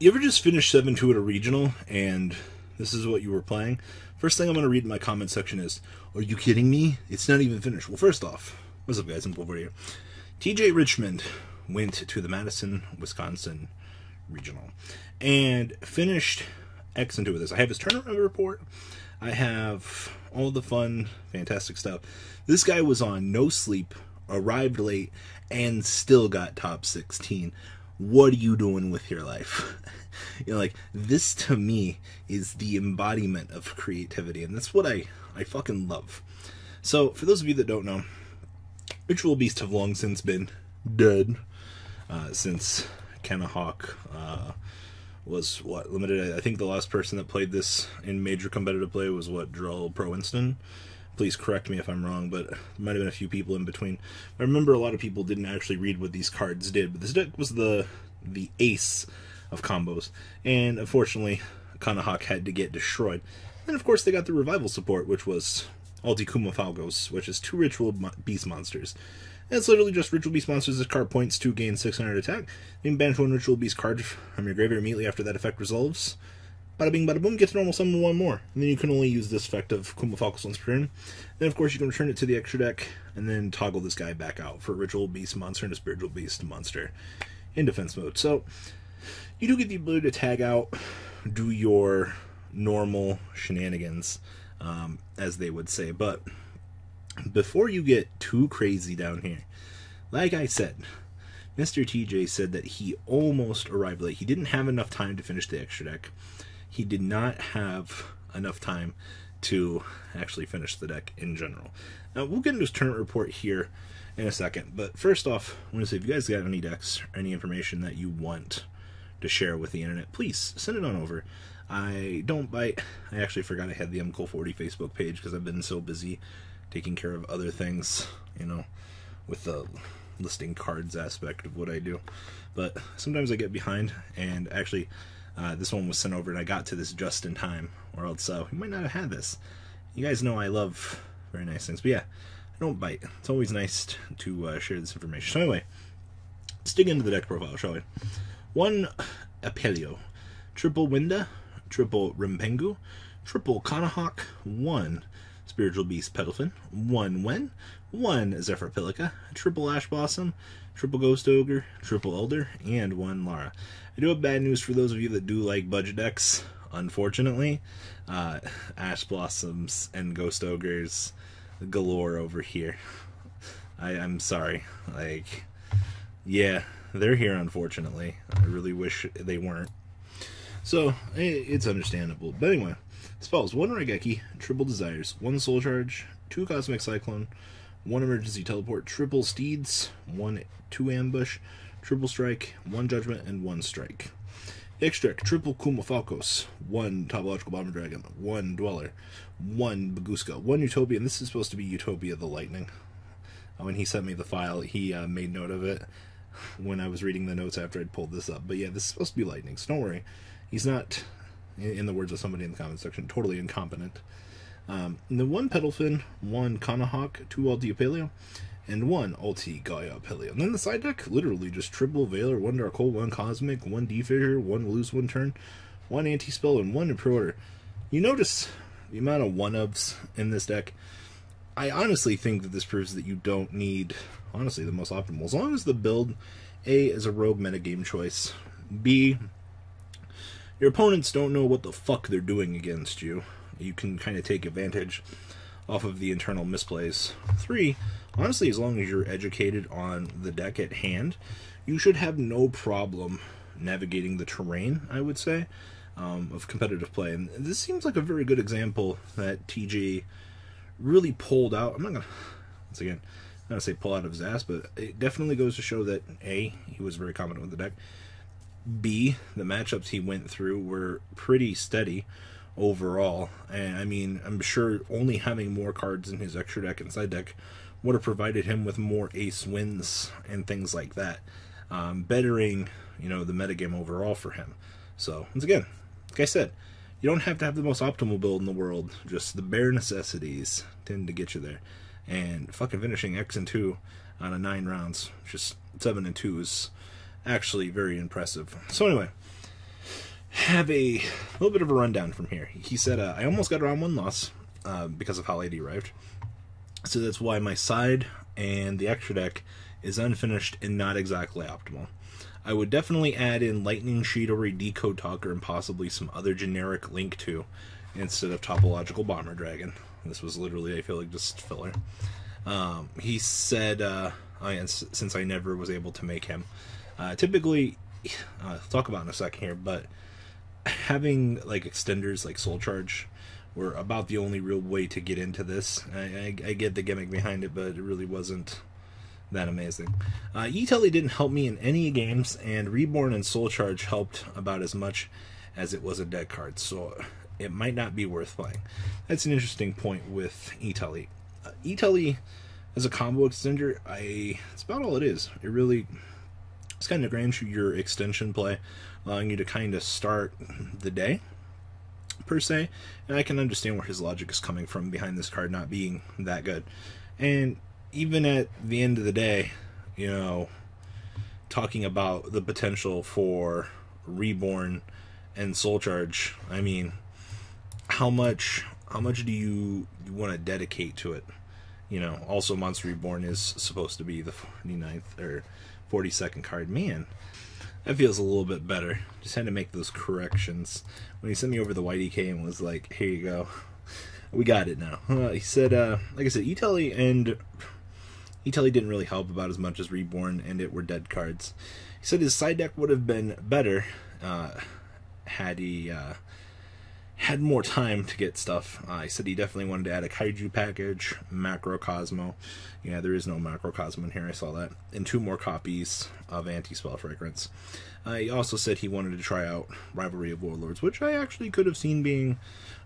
You ever just finish 7-2 at a regional, and this is what you were playing? First thing I'm going to read in my comment section is, are you kidding me? It's not even finished. Well, first off, what's up, guys? I'm Paul here. TJ Richmond went to the Madison, Wisconsin regional and finished X and 2 with this. I have his tournament report. I have all the fun, fantastic stuff. This guy was on no sleep, arrived late, and still got top 16. What are you doing with your life? You know, like, this to me is the embodiment of creativity, and that's what I fucking love. So, for those of you that don't know, Ritual Beast have long since been dead, since Hawk was, what, limited. I think the last person that played this in major competitive play was, what, Drell Pro Winston? Please correct me if I'm wrong, but there might have been a few people in between. I remember a lot of people didn't actually read what these cards did, but this deck was the ace of combos, and unfortunately, Hawk had to get destroyed. And of course, they got the revival support, which was Alti-Kuma Falgos, which is 2 Ritual Beast monsters. And it's literally just Ritual Beast monsters as card points to gain 600 attack. You can banish 1 Ritual Beast card from your graveyard immediately after that effect resolves. Bada bing, bada boom, get to normal summon 1 more. And then you can only use this effect of Kuma Falcos once per turn. Then, of course, you can return it to the extra deck, and then toggle this guy back out for a Ritual Beast monster and a Spiritual Beast monster in defense mode. So, you do get the ability to tag out, do your normal shenanigans, as they would say. But before you get too crazy down here, like I said, Mr. TJ said that he almost arrived late. He didn't have enough time to finish the extra deck. He did not have enough time to actually finish the deck in general. Now, we'll get into his tournament report here in a second, but first off, I want to say, if you guys got any decks or any information that you want to share with the internet, please send it on over. I don't bite. I actually forgot I had the MCole40 Facebook page because I've been so busy taking care of other things, you know, with the listing cards aspect of what I do. But sometimes I get behind, and actually this one was sent over and I got to this just in time, or else we might not have had this. You guys know I love very nice things, but yeah, I don't bite. It's always nice to share this information. So anyway, let's dig into the deck profile, shall we? 1 Apelio, triple Winda, triple Rimpengu, triple Kanahawk, 1 Spiritual Beast Petalfin, 1 Wen, 1 Zephyr Pilica, triple Ash Blossom, triple Ghost Ogre, triple Elder, and 1 Lara. I do have bad news for those of you that do like budget decks. Unfortunately, Ash Blossoms and Ghost Ogres galore over here. I'm sorry. Like, yeah, they're here, unfortunately. I really wish they weren't. So, it's understandable. But anyway, spells: 1 Raigeki, triple Desires, 1 Soul Charge, 2 Cosmic Cyclone, 1 Emergency Teleport, triple Steeds, 2 Ambush, triple Strike, 1 Judgment, and 1 Strike. Extract: triple Kuma Falcos, 1 Topological Bomber Dragon, 1 Dweller, 1 Baguska, 1 Utopia, and this is supposed to be Utopia the Lightning. When he sent me the file, he made note of it when I was reading the notes after I'd pulled this up. But yeah, this is supposed to be Lightning, so don't worry. He's not, in the words of somebody in the comment section, totally incompetent. The 1 Petalfin, 1 Kanahawk, 2 Alti Apelio, and 1 Alti Gaia Apelio. And then the side deck, literally just triple Veiler, 1 Dark Hole, 1 Cosmic, 1 Defissure, 1 Lose 1 Turn, 1 Anti-Spell, and 1 Improver. You notice the amount of one-ofs in this deck. I honestly think that this proves that you don't need, honestly, the most optimal. As long as the build, A, is a rogue metagame choice, B, your opponents don't know what the fuck they're doing against you, you can kind of take advantage off of the internal misplays. 3, honestly, as long as you're educated on the deck at hand, you should have no problem navigating the terrain, I would say, of competitive play. And this seems like a very good example that TJ really pulled out. I'm not going to, once again, I'm not going to say pull out of his ass, but it definitely goes to show that, A, he was very confident with the deck, B, the matchups he went through were pretty steady overall. And I mean, I'm sure only having more cards in his extra deck and side deck would have provided him with more ace wins and things like that, bettering, you know, the metagame overall for him. So, once again, like I said, you don't have to have the most optimal build in the world, just the bare necessities tend to get you there. And fucking finishing X and 2 on a 9 rounds, just 7 and 2 is actually very impressive. So anyway, have a little bit of a rundown from here. He said, I almost got around one loss because of how late he arrived. So that's why my side and the extra deck is unfinished and not exactly optimal. I would definitely add in Lightning Sheet or a Decode Talker and possibly some other generic Link 2 instead of Topological Bomber Dragon. This was literally, I feel like, just filler. He said, since I never was able to make him, typically, I'll talk about in a second here, but having like extenders like Soul Charge were about the only real way to get into this. I get the gimmick behind it, but it really wasn't that amazing. E-Telly didn't help me in any games, and Reborn and Soul Charge helped about as much as it was a deck card, so it might not be worth playing. That's an interesting point with E-Telly. E-Telly as a combo extender, it's about all it is. It's kind of grants you your extension play, allowing you to kind of start the day, per se, and I can understand where his logic is coming from behind this card not being that good. And even at the end of the day, you know, talking about the potential for Reborn and Soul Charge, I mean, how much do you want to dedicate to it? You know, also Monster Reborn is supposed to be the 49th or 42nd card. Man, that feels a little bit better. Just had to make those corrections. When he sent me over the YDK and was like, here you go. We got it now. He said, like I said, E-Telly didn't really help about as much as Reborn and it were dead cards. He said his side deck would have been better had he had more time to get stuff. He said he definitely wanted to add a Kaiju package, Macrocosmo. Yeah, there is no Macrocosmo in here, I saw that. And 2 more copies of Anti-Spell Fragrance. He also said he wanted to try out Rivalry of Warlords, which I actually could have seen being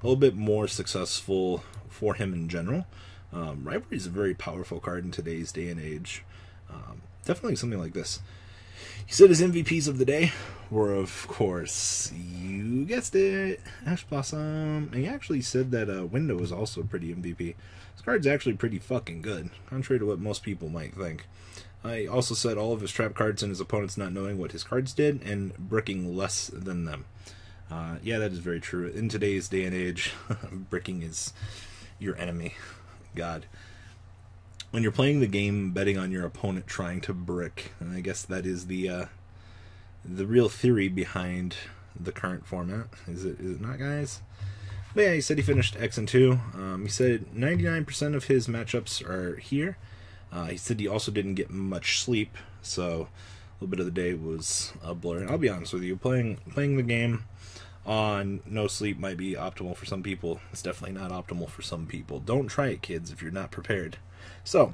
a little bit more successful for him in general. Rivalry is a very powerful card in today's day and age. Definitely something like this. He said his MVPs of the day were, of course, you guessed it, Ash Blossom. And he actually said that Window was also a pretty MVP. This card's actually pretty fucking good, contrary to what most people might think. He also said all of his trap cards and his opponents not knowing what his cards did and bricking less than them. Yeah, that is very true. In today's day and age, bricking is your enemy. God. When you're playing the game, betting on your opponent trying to brick, and I guess that is the real theory behind the current format. Is it not, guys? But yeah, he said he finished X and 2. He said 99% of his matchups are here. He said he also didn't get much sleep, so a little bit of the day was a blur. And I'll be honest with you, playing the game on no sleep might be optimal for some people. It's definitely not optimal for some people. Don't try it, kids, if you're not prepared. So,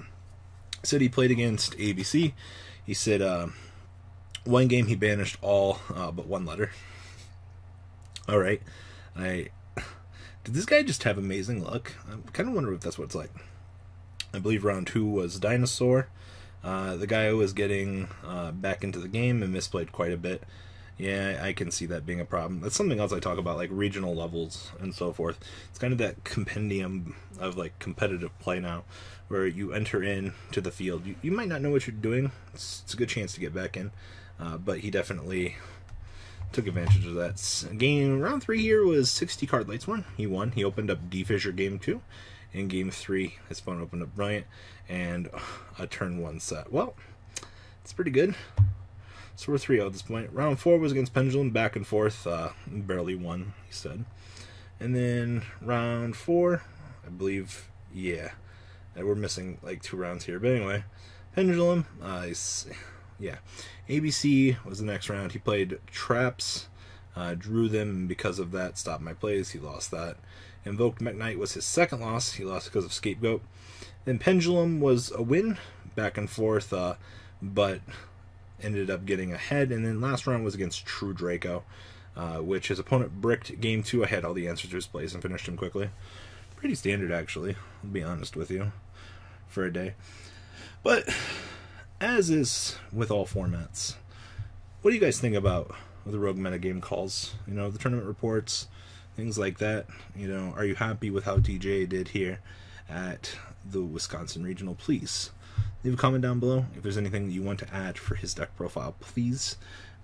said he played against ABC. He said one game he banished all but 1 letter. Alright. Did this guy just have amazing luck? I kind of wonder if that's what it's like. I believe round 2 was Dinosaur. The guy was getting back into the game and misplayed quite a bit. Yeah, I can see that being a problem. That's something else I talk about, like regional levels and so forth. It's kind of that compendium of like competitive play now, where you enter into the field. You might not know what you're doing. It's a good chance to get back in, but he definitely took advantage of that. Game round 3 here was 60 card lights one. He won. He opened up D Fisher game 2. In game 3, his opponent opened up Bryant and a turn 1 set. Well, it's pretty good. So we're 3-0 at this point. Round 4 was against Pendulum, back and forth. Barely won, he said. And then round 4, I believe, yeah. We're missing like 2 rounds here. But anyway, Pendulum, yeah. ABC was the next round. He played Traps, drew them, and because of that, stopped my plays. He lost that. Invoked Mech Knight was his second loss. He lost because of Scapegoat. Then Pendulum was a win, back and forth, but ended up getting ahead. And then last round was against True Draco, which his opponent bricked game 2. I had all the answers to his plays and finished him quickly. Pretty standard, actually, I'll be honest with you, for a day. But, as is with all formats, what do you guys think about the Rogue metagame calls? You know, the tournament reports, things like that. You know, are you happy with how DJ did here at the Wisconsin Regional? Please leave a comment down below. If there's anything that you want to add for his deck profile, please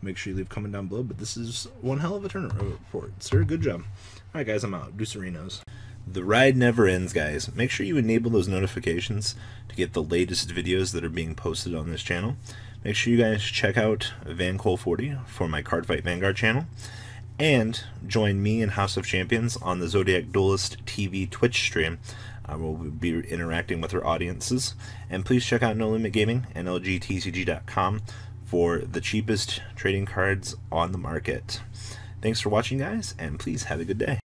Make sure you leave a comment down below. But this is one hell of a tournament report, sir. Good job. All right, guys, I'm out. Deucerinos. The ride never ends, guys. Make sure you enable those notifications to get the latest videos that are being posted on this channel. Make sure you guys check out VanCole40 for my Cardfight Vanguard channel. And join me and House of Champions on the Zodiac Duelist TV Twitch stream. We'll be interacting with our audiences. And please check out No Limit Gaming and LGTCG.com for the cheapest trading cards on the market. Thanks for watching, guys, and please have a good day.